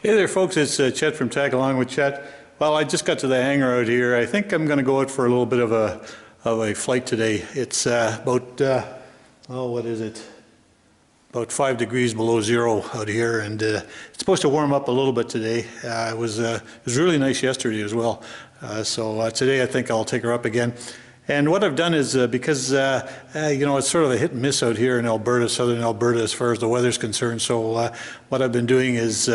Hey there folks, it's Chet from Tag Along with Chet. Well, I just got to the hangar out here. I think I'm going to go out for a little bit of a flight today. It's about, what is it? About 5 degrees below zero out here, and it's supposed to warm up a little bit today. It was really nice yesterday as well. So today I think I'll take her up again. And what I've done is, because, you know, it's sort of a hit and miss out here in Alberta, southern Alberta, as far as the weather's concerned. So what I've been doing is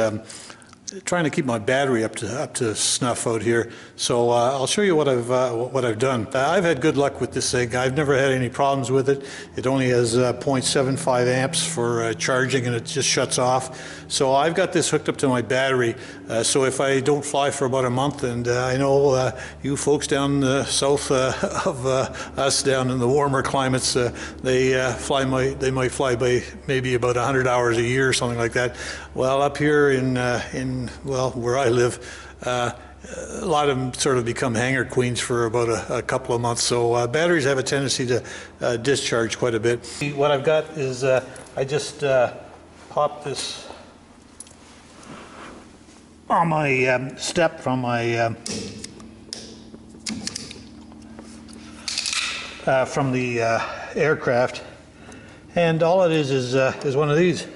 trying to keep my battery up to snuff out here. So I'll show you what I've done. I've had good luck with this thing. I've never had any problems with it. It only has 0.75 amps for charging, and it just shuts off. So I've got this hooked up to my battery. So if I don't fly for about a month, and I know you folks down south of us down in the warmer climates, they might fly by maybe about 100 hours a year or something like that. Well, up here in where I live, a lot of them sort of become hangar queens for about a couple of months. So batteries have a tendency to discharge quite a bit. What I've got is I just popped this on my step from my from the aircraft, and all it is one of these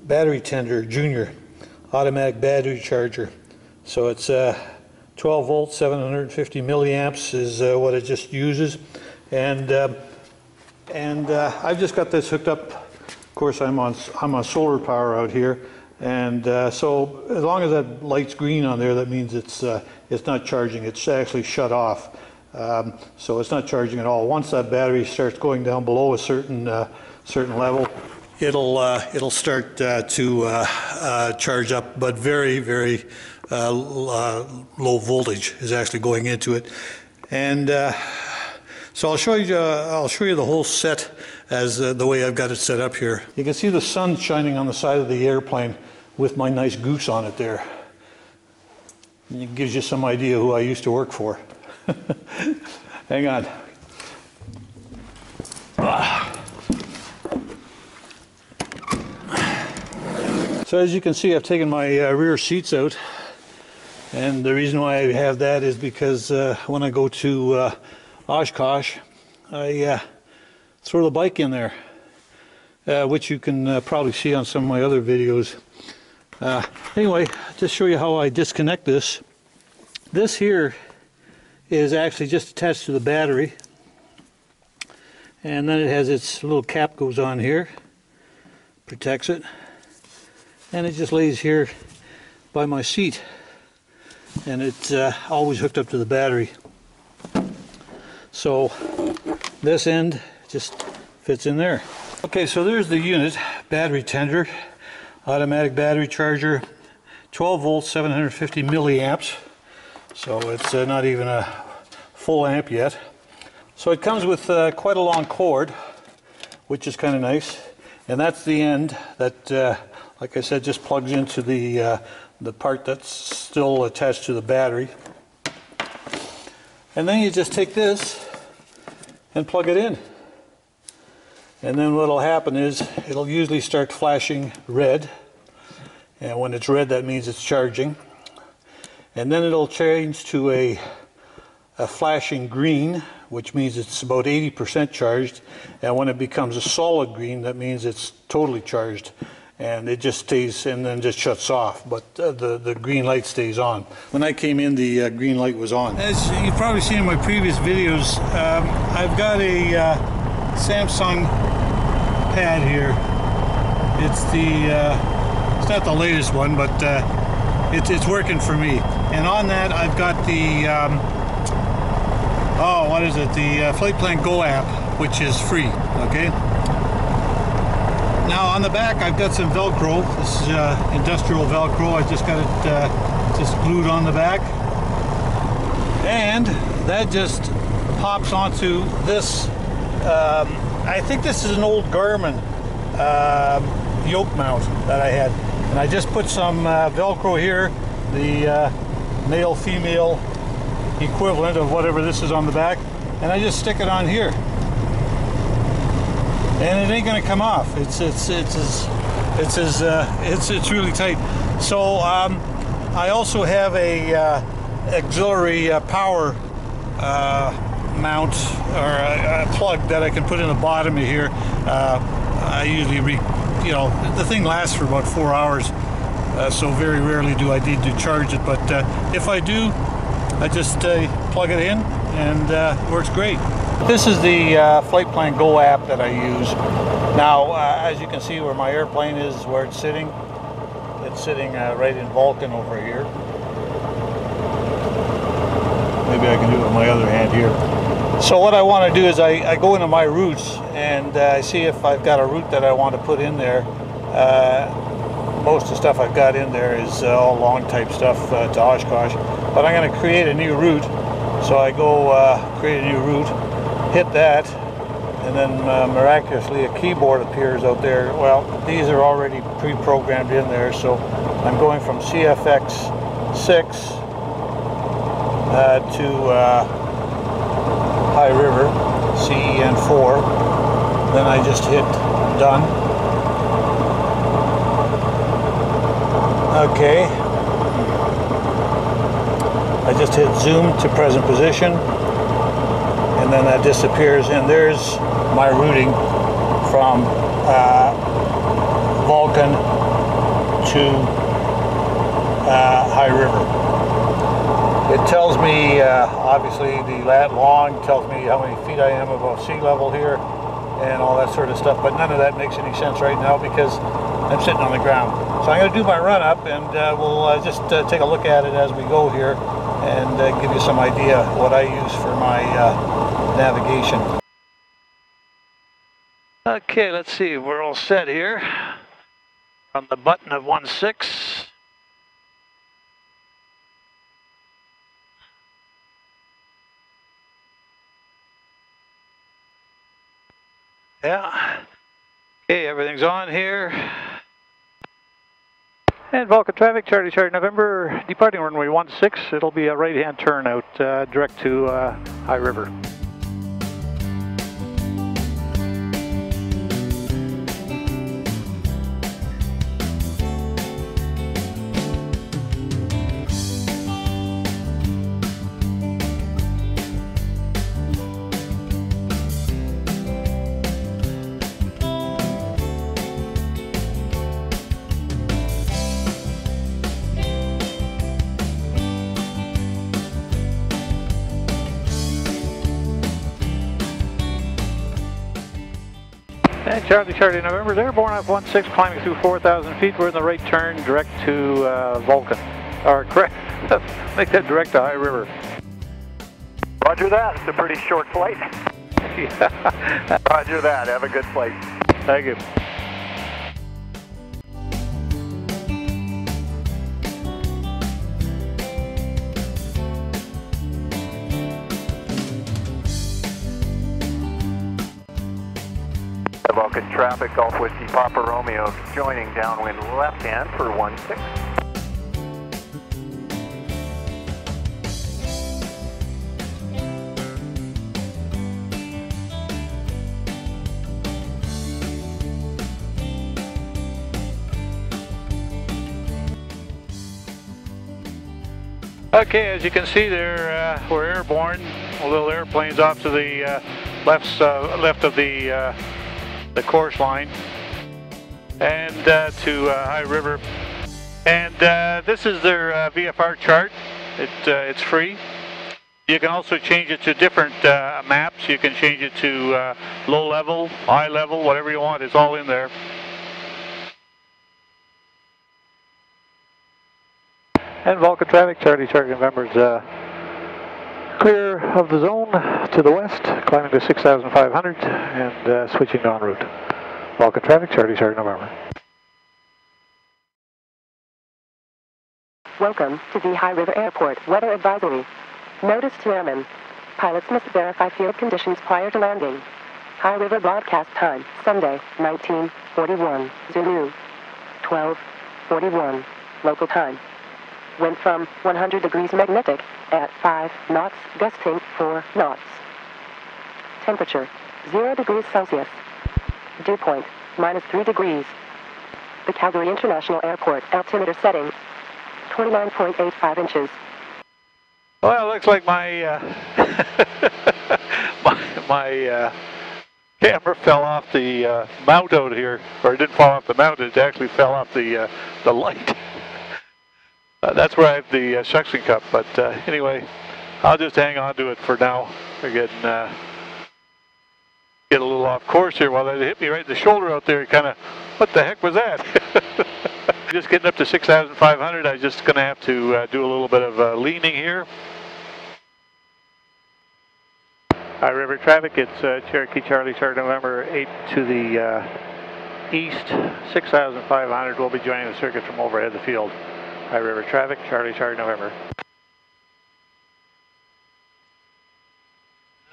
battery tender junior automatic battery charger. So it's 12 volts, 750 milliamps is what it just uses, and I've just got this hooked up. Of course, I'm on solar power out here, and so as long as that light's green on there, that means it's not charging. It's actually shut off, so it's not charging at all. Once that battery starts going down below a certain level, it'll start to charge up, but very low voltage is actually going into it. And so I'll show you the whole set as the way I've got it set up here. You can see the sun shining on the side of the airplane with my nice goose on it there. It gives you some idea who I used to work for. Hang on. So as you can see, I've taken my rear seats out, and the reason why I have that is because when I go to Oshkosh, I throw the bike in there, which you can probably see on some of my other videos. Anyway, just show you how I disconnect this. This here is actually just attached to the battery, and then it has its little cap goes on here, protects it. And it just lays here by my seat, and it's always hooked up to the battery. So this end just fits in there. Okay, so there's the unit, battery tender, automatic battery charger, 12 volts, 750 milliamps. So it's not even a full amp yet. So it comes with quite a long cord, which is kind of nice, and that's the end that like I said, just plugs into the part that's still attached to the battery. And then you just take this and plug it in. And then what'll happen is it'll usually start flashing red. And when it's red, that means it's charging. And then it'll change to a flashing green, which means it's about 80% charged. And when it becomes a solid green, that means it's totally charged. And it just stays and then just shuts off, but the green light stays on. When I came in, the green light was on. As you've probably seen in my previous videos, I've got a Samsung pad here. It's not the latest one, but it's working for me. And on that, I've got the the Flight Plan Go app, which is free. Okay. Now on the back, I've got some Velcro. This is industrial Velcro. I just got it just glued on the back, and that just pops onto this. I think this is an old Garmin yoke mount that I had, and I just put some Velcro here, the male-female equivalent of whatever this is on the back, and I just stick it on here. And it ain't gonna come off. It's really tight. So I also have a auxiliary power mount or a plug that I can put in the bottom of here. I usually, the thing lasts for about 4 hours, so very rarely do I need to charge it. But if I do, I just plug it in and it works great. This is the Flight Plan Go app that I use. Now, as you can see where my airplane is where it's sitting right in Vulcan over here. Maybe I can do it with my other hand here. So what I want to do is I go into my routes and I see if I've got a route that I want to put in there. Most of the stuff I've got in there is all long type stuff to Oshkosh, but I'm going to create a new route. So I go create a new route, hit that, and then miraculously a keyboard appears out there. Well, these are already pre-programmed in there, so I'm going from CFX 6 to High River, CEN 4. Then I just hit done. Okay. I just hit zoom to present position, and then that disappears, and there's my routing from Vulcan to High River. It tells me, obviously, the lat long tells me how many feet I am above sea level here and all that sort of stuff, but none of that makes any sense right now because I'm sitting on the ground. So I'm going to do my run up, and we'll just take a look at it as we go here and give you some idea what I use for my navigation. Okay, let's see, we're all set here on the button of 1.6. Yeah. Okay, everything's on here. And Vulcan traffic, Charlie November, departing runway 16. It'll be a right-hand turn out direct to High River. And Charlie November, airborne off 16, climbing through 4,000 feet. We're in the right turn, direct to Vulcan. Or correct, make that direct to High River. Roger that. It's a pretty short flight. Yeah. Roger that. Have a good flight. Thank you. Vulcan traffic, Golf Whiskey Papa Romeo, joining downwind left hand for 16. Okay, as you can see there, we're airborne. A little airplane's off to the left of the course line, and to High River. And this is their VFR chart. It's free. You can also change it to different maps. You can change it to low level, high level, whatever you want. It's all in there. And Vulcan traffic, Charlie November is clear of the zone to the west, climbing to 6,500 and switching to en route. Vulcan traffic, Charlie November. Welcome to the High River Airport Weather Advisory. Notice to airmen. Pilots must verify field conditions prior to landing. High River broadcast time, Sunday, 1941, Zulu, 12:41, local time. Wind from 100 degrees magnetic at 5 knots, gusting 4 knots. Temperature, 0 degrees Celsius. Dew point, -3 degrees. the Calgary International Airport. Altimeter setting 29.85 inches. Well, it looks like my my camera fell off the mount out here, or it didn't fall off the mount. It actually fell off the light. That's where I have the suction cup. But anyway, I'll just hang on to it for now. We're getting get a little off course here. Well, it hit me right in the shoulder out there. Kind of, what the heck was that? Just getting up to 6,500. I'm just going to have to do a little bit of leaning here. High River traffic, it's Cherokee Charlie Charlie November 8 to the east, 6,500. We'll be joining the circuit from overhead the field. High River traffic, Charlie Charlie November.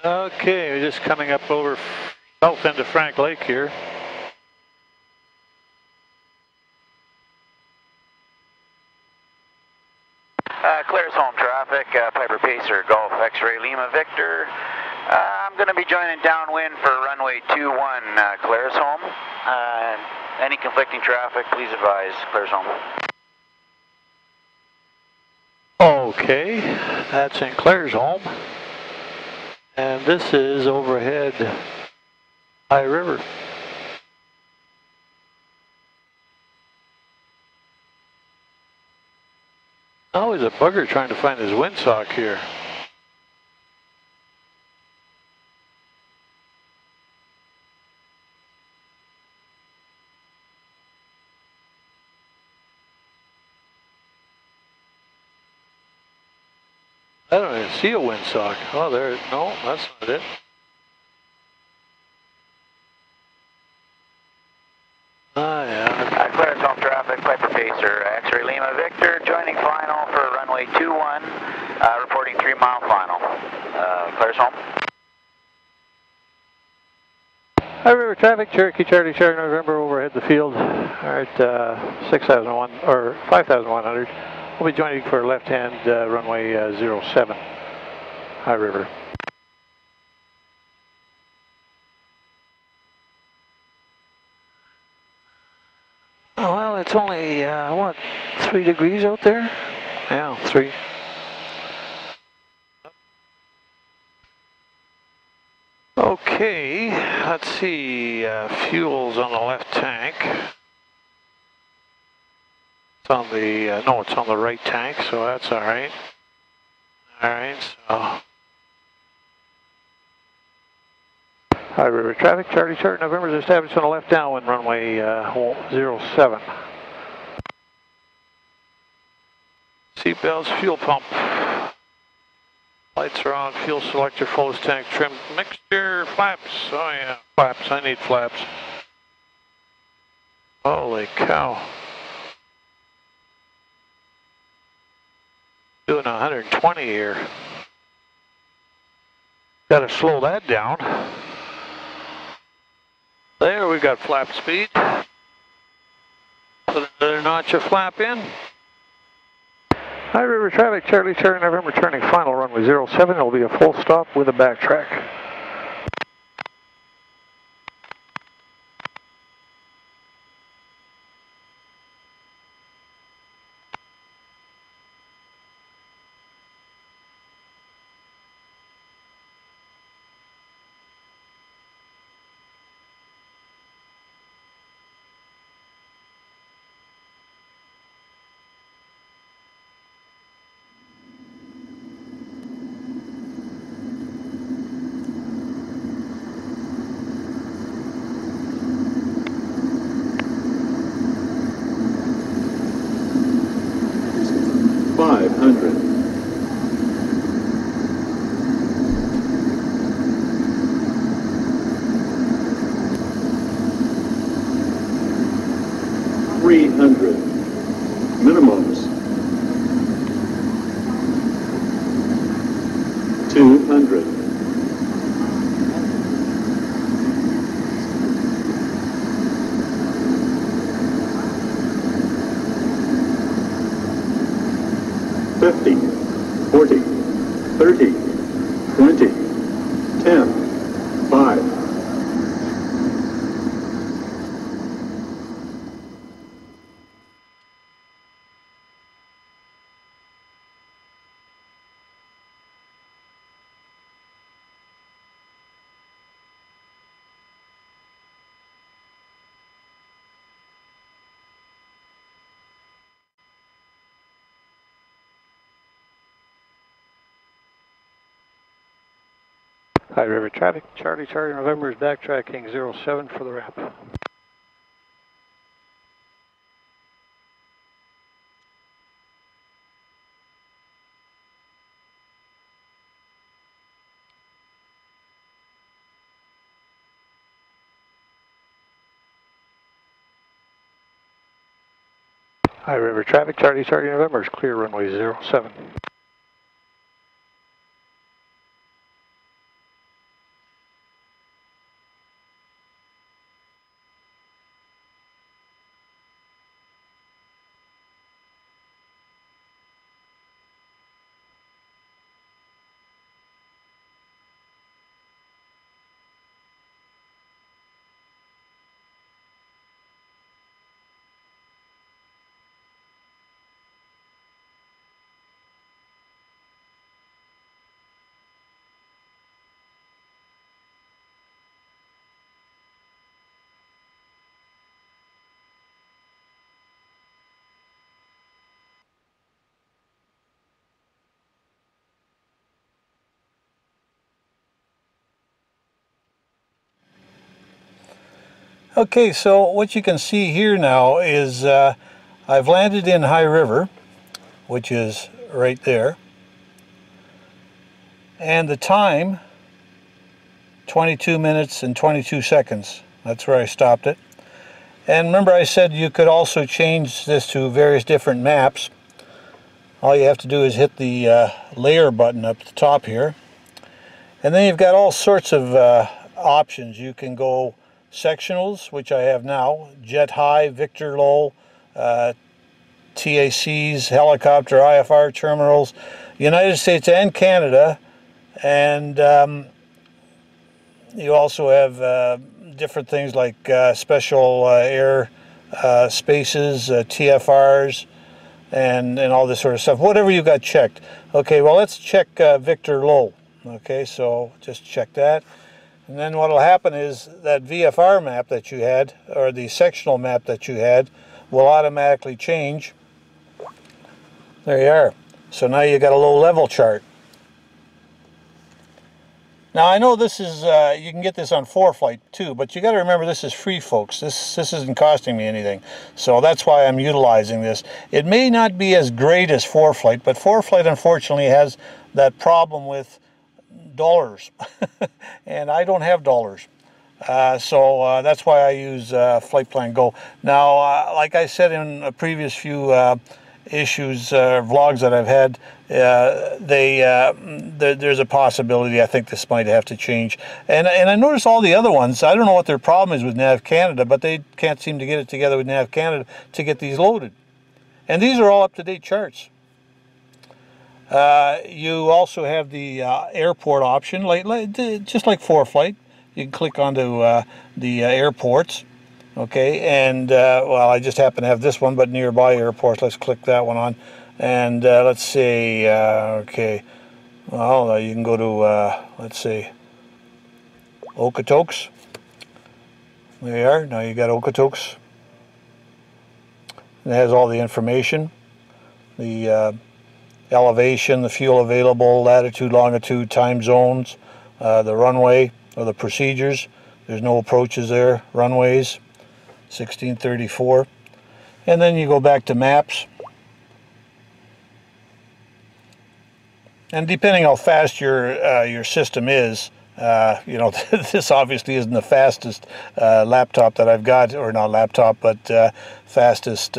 Okay, we're just coming up over south end of Frank Lake here. Clears home traffic, Piper Pacer, Golf X-Ray Lima Victor. I'm going to be joining downwind for runway 21, Claire's home. Any conflicting traffic, please advise, Claire's home. Okay, that's in Claire's home. And this is overhead High River. Always a bugger trying to find his windsock here. I don't even see a windsock. Oh, there. No, that's not it. Ah, yeah. Claire's home traffic, Piper Pacer, X-Ray Lima Victor, joining final for runway 21, reporting 3-mile final. Claire's home. High River traffic, Cherokee Charlie Charlie November overhead the field. All right, 6,001 or 5,100. We'll be joining for left-hand runway 07, High River. Oh, well, it's only, what, 3 degrees out there? Yeah, 3. Okay, let's see, fuel's on the left tank. It's on the, no, it's on the right tank, so that's all right. All right, so. High River traffic, Charlie Charlie November is established on the left downwind runway 07. Seatbelts, fuel pump. Lights are on, fuel selector, fullest tank, trim, mixture, flaps. Oh yeah, flaps, I need flaps. Holy cow. Doing 120 here. Got to slow that down. There, we got flap speed. Put another notch of flap in. High River traffic, Charlie Charlie November, turning final runway 07. It'll be a full stop with a backtrack. Minimums. 200. 50, 40, 30, 20, 10, 5. 5, High River traffic, Charlie November is backtracking 07 for the wrap. High River traffic, Charlie November is clear runway 07. Okay, so what you can see here now is I've landed in High River, which is right there, and the time 22 minutes and 22 seconds. That's where I stopped it. And remember I said you could also change this to various different maps. All you have to do is hit the layer button up at the top here, and then you've got all sorts of options. You can go sectionals, which I have now, jet high, Victor low, TACs, helicopter, IFR terminals, United States and Canada, and you also have different things like special air spaces, TFRs, and all this sort of stuff, whatever you got checked. Okay, well, let's check Victor low. Okay, so just check that. And then what will happen is that VFR map that you had, or the sectional map that you had, will automatically change. There you are. So now you got a low level chart. Now I know this is, you can get this on ForeFlight too, but you got to remember this is free, folks. This isn't costing me anything. So that's why I'm utilizing this. It may not be as great as ForeFlight, but ForeFlight unfortunately has that problem with dollars, and I don't have dollars, so that's why I use Flight Plan Go. Now, like I said in a previous few issues, vlogs that I've had, there's a possibility I think this might have to change. And I notice all the other ones, I don't know what their problem is with Nav Canada, but they can't seem to get it together with Nav Canada to get these loaded. And these are all up-to-date charts. You also have the airport option, just like ForeFlight. You can click onto the airports, okay, and well, I just happen to have this one, but nearby airports, let's click that one on, and let's see, okay, well, you can go to, let's see, Okotoks. There you are. Now you got Okotoks. It has all the information, the elevation, the fuel available, latitude, longitude, time zones, the runway or the procedures. There's no approaches there, runways, 1634. And then you go back to maps. And depending how fast your system is, you know, this obviously isn't the fastest laptop that I've got, or not laptop, but fastest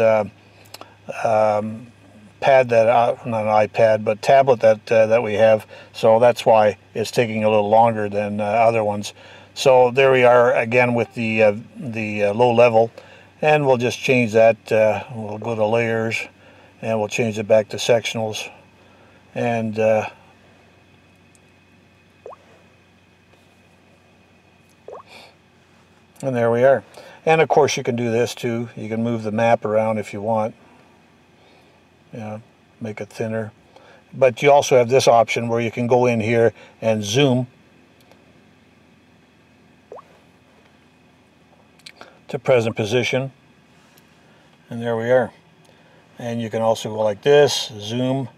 pad that, not an iPad, but tablet that we have. So that's why it's taking a little longer than other ones. So there we are again with the low level, and we'll just change that. We'll go to layers, and we'll change it back to sectionals, and there we are. And of course you can do this too. You can move the map around if you want. Yeah, make it thinner. But you also have this option where you can go in here and zoom to present position, and there we are. And you can also go like this, zoom,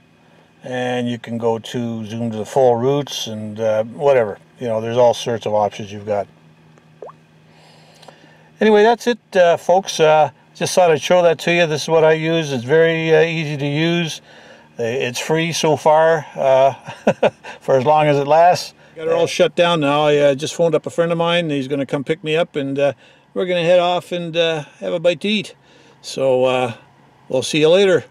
and you can go to zoom to the full routes, and whatever. you know, there's all sorts of options you've got. Anyway, that's it, folks. Just thought I'd show that to you. This is what I use. It's very easy to use. It's free so far, for as long as it lasts. Got it all shut down now. I just phoned up a friend of mine. He's going to come pick me up, and we're going to head off and have a bite to eat. So we'll see you later.